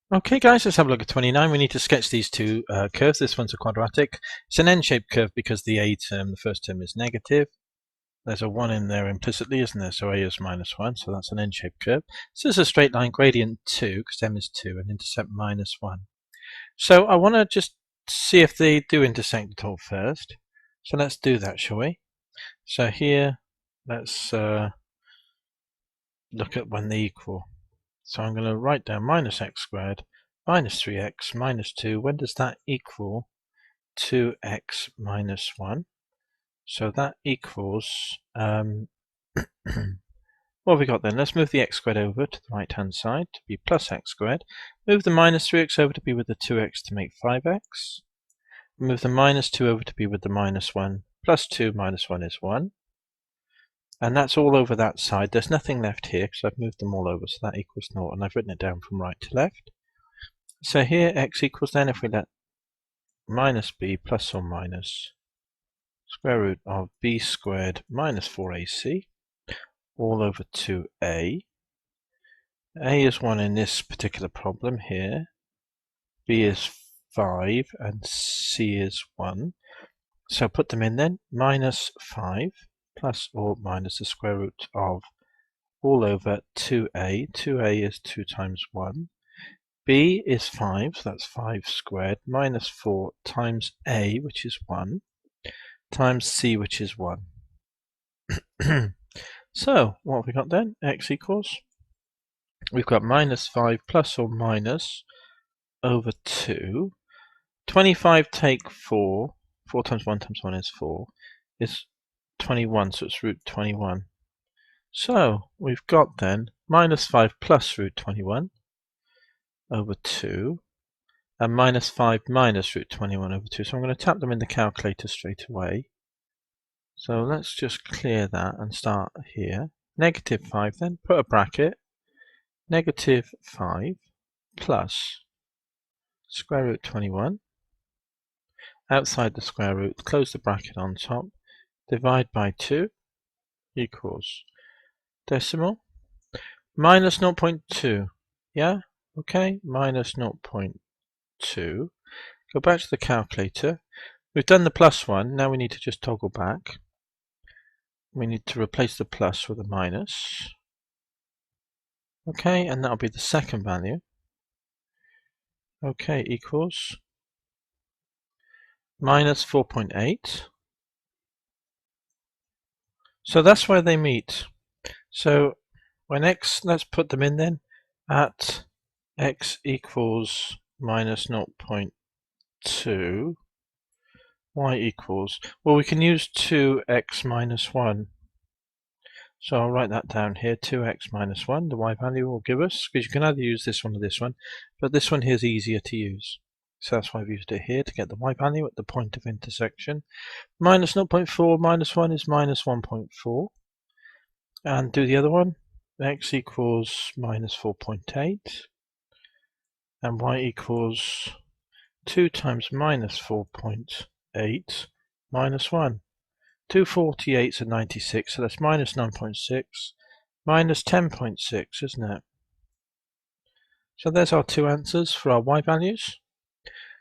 Okay guys, let's have a look at 29. We need to sketch these two curves. This one's a quadratic. It's an n-shaped curve because the a term, the first term, is negative. There's a 1 in there implicitly, isn't there? So a is minus 1, so that's an n-shaped curve. So this is a straight line, gradient 2, because m is 2, and intercept minus 1. So I want to just see if they do intersect at all first. So let's do that, shall we? So here, let's look at when they equal. So I'm going to write down minus x squared minus 3x minus 2. When does that equal 2x minus 1? So that equals, what have we got then? Let's move the x squared over to the right hand side to be plus x squared. Move the minus 3x over to be with the 2x to make 5x. Move the minus 2 over to be with the minus 1. Plus 2 minus 1 is 1. And that's all over that side. There's nothing left here because I've moved them all over, so that equals 0, and I've written it down from right to left. So here x equals then, if we let minus b plus or minus square root of b squared minus 4ac all over 2a. A is 1 in this particular problem here, b is 5, and c is 1. So put them in then, minus 5 plus or minus the square root of all over 2a. 2a is 2 times 1. b is 5, so that's 5 squared, minus 4 times a, which is 1, times c, which is 1. So, what have we got then? X equals, we've got minus 5 plus or minus over 2. 25 take 4. 4 times 1 times 1 is 4. Is 21, so it's root 21. So, we've got then minus 5 plus root 21 over 2, and minus 5 minus root 21 over 2. So I'm going to tap them in the calculator straight away. So let's just clear that and start here. Negative 5 then, put a bracket. Negative 5 plus square root 21. Outside the square root, close the bracket on top. Divide by 2 equals decimal. Minus 0.2. Yeah? Okay, minus 0.2. Go back to the calculator. We've done the plus 1. Now we need to just toggle back. We need to replace the plus with a minus. Okay, and that'll be the second value. Okay, equals minus 4.8. So that's where they meet. So when x, let's put them in then, at x equals minus 0.2, y equals, well, we can use 2x minus 1. So I'll write that down here, 2x minus 1, the y value will give us, because you can either use this one or this one, but this one here is easier to use. So that's why I've used it here, to get the y value at the point of intersection. Minus 0.4 minus 1 is minus 1.4. And do the other one. X equals minus 4.8. And y equals 2 times minus 4.8 minus 1. 2 48s are 96, so that's minus 9.6, minus 10.6, isn't it? So there's our two answers for our y values.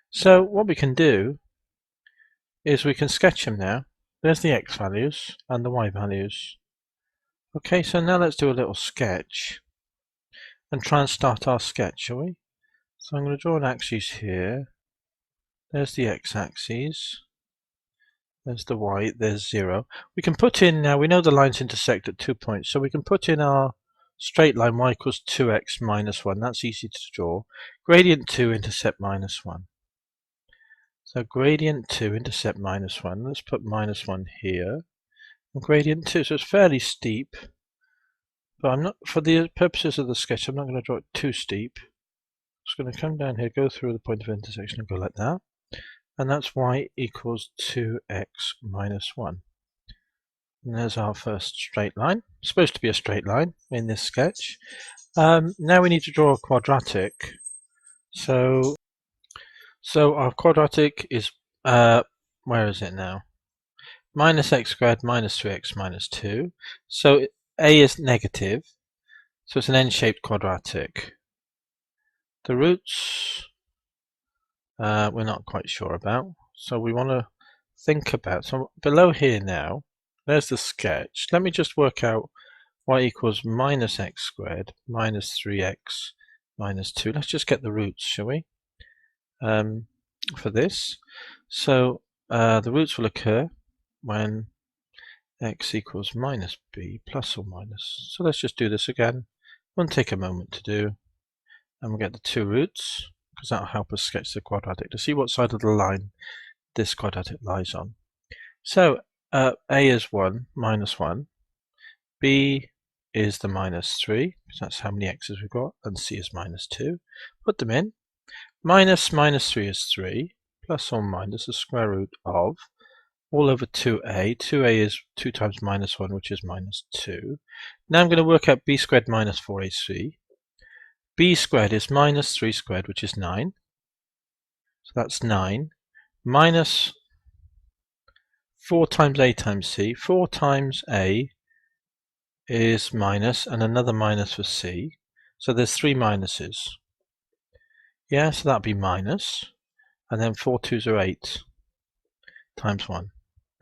So what we can do is we can sketch them now. There's the x values and the y values. Okay, so now let's do a little sketch and try and start our sketch, shall we? So I'm going to draw an axis here. There's the x-axis. There's the y, there's 0. We can put in, now we know the lines intersect at 2 points, so we can put in our straight line y equals 2x minus 1. That's easy to draw. Gradient 2, intercept minus 1. So gradient 2, intercept minus 1. Let's put minus 1 here. And gradient 2, so it's fairly steep. But I'm not, for the purposes of the sketch, I'm not going to draw it too steep. Just going to come down here, go through the point of intersection and go like that. And that's y equals 2x minus 1. And there's our first straight line. It's supposed to be a straight line in this sketch. Now we need to draw a quadratic. So our quadratic is, where is it now? Minus x squared minus 3x minus 2. So a is negative, so it's an n-shaped quadratic. The roots we're not quite sure about, so we want to think about. So below here now, there's the sketch. Let me just work out y equals minus x squared minus 3x minus 2. Let's just get the roots, shall we, for this. So the roots will occur when x equals minus b plus or minus. So let's just do this again. Won't take a moment to do. And we'll get the two roots, because that'll help us sketch the quadratic to see what side of the line this quadratic lies on. So a is 1, minus 1. B is the minus 3, because that's how many x's we've got, and c is minus 2. Put them in. Minus 3 is 3, plus or minus the square root of all over 2a. 2a is 2 times minus 1, which is minus 2. Now I'm going to work out b squared minus 4ac. B squared is minus 3 squared, which is 9. So that's 9. Minus 4 times a times c. 4 times a is minus, and another minus for c. So there's 3 minuses. Yeah, so that'd be minus. And then 4 2s are 8 times 1.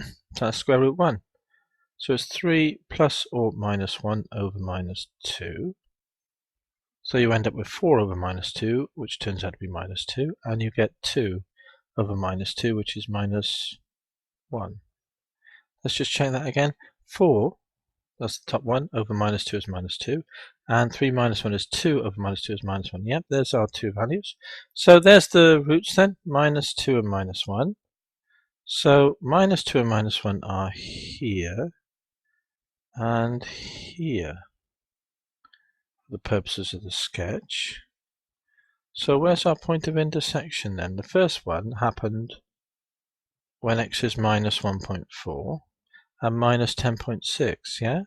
So that's square root 1. So it's 3 plus or minus 1 over minus 2. So you end up with 4 over minus 2, which turns out to be minus 2. And you get 2 over minus 2, which is minus 1. Let's just check that again. 4, that's the top one, over minus 2 is minus 2. And 3 minus 1 is 2 over minus 2 is minus 1. Yep, there's our two values. So there's the roots then, minus 2 and minus 1. So minus 2 and minus 1 are here and here for the purposes of the sketch. So where's our point of intersection then? The first one happened when x is minus 1.4 and minus 10.6, yeah?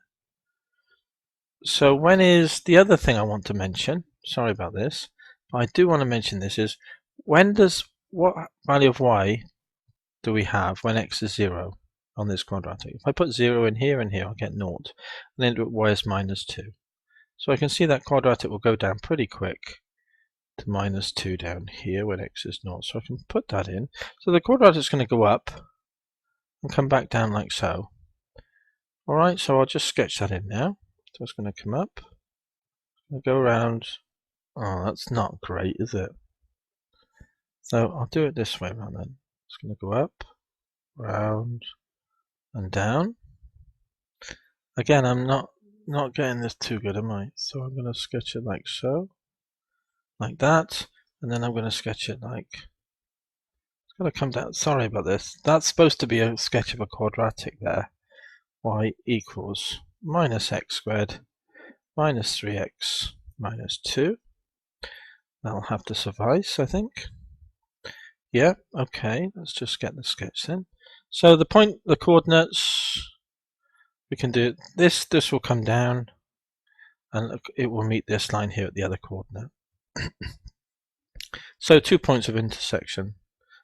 So when is the other thing I want to mention, sorry about this, but I do want to mention this, is when does, what value of y do we have when x is 0 on this quadratic? If I put 0 in here and here, I'll get 0, and then y is minus 2. So I can see that quadratic will go down pretty quick to minus 2 down here when x is 0. So I can put that in. So the quadratic is going to go up and come back down like so. Alright, so I'll just sketch that in now. So it's going to come up, I'll go around. Oh, that's not great, is it? So I'll do it this way around then. It's going to go up, round, and down. Again, I'm not getting this too good, am I? So I'm going to sketch it like so, like that, and then I'm going to sketch it like, it's going to come down. Sorry about this. That's supposed to be a sketch of a quadratic there. Y equals minus x squared minus 3x minus 2. That'll have to suffice, I think. Yeah, okay, let's just get the sketch then. So the point, the coordinates, we can do this. This will come down, and look, it will meet this line here at the other coordinate. So 2 points of intersection.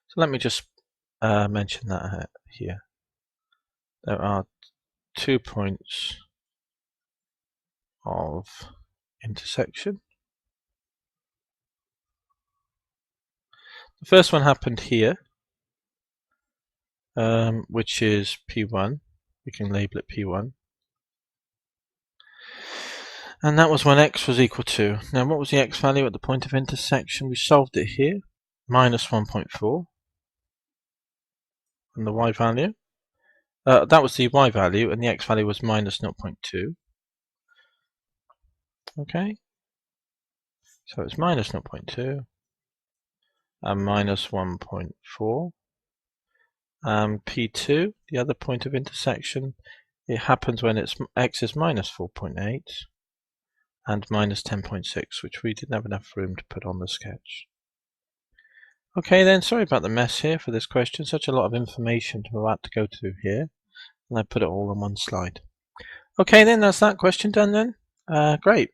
So let me just mention that here. There are 2 points of intersection. The first one happened here, which is P1. We can label it P1. And that was when x was equal to, now what was the x value at the point of intersection? We solved it here, minus 1.4. And the y value, that was the y value, and the x value was minus 0.2. Okay, so it's minus 0.2 and minus 1.4. P2, the other point of intersection, it happens when x is minus 4.8 and minus 10.6, which we didn't have enough room to put on the sketch. Okay then, sorry about the mess here for this question. Such a lot of information to have to go through here, and I put it all on one slide. Okay then, that's that question done then. Great.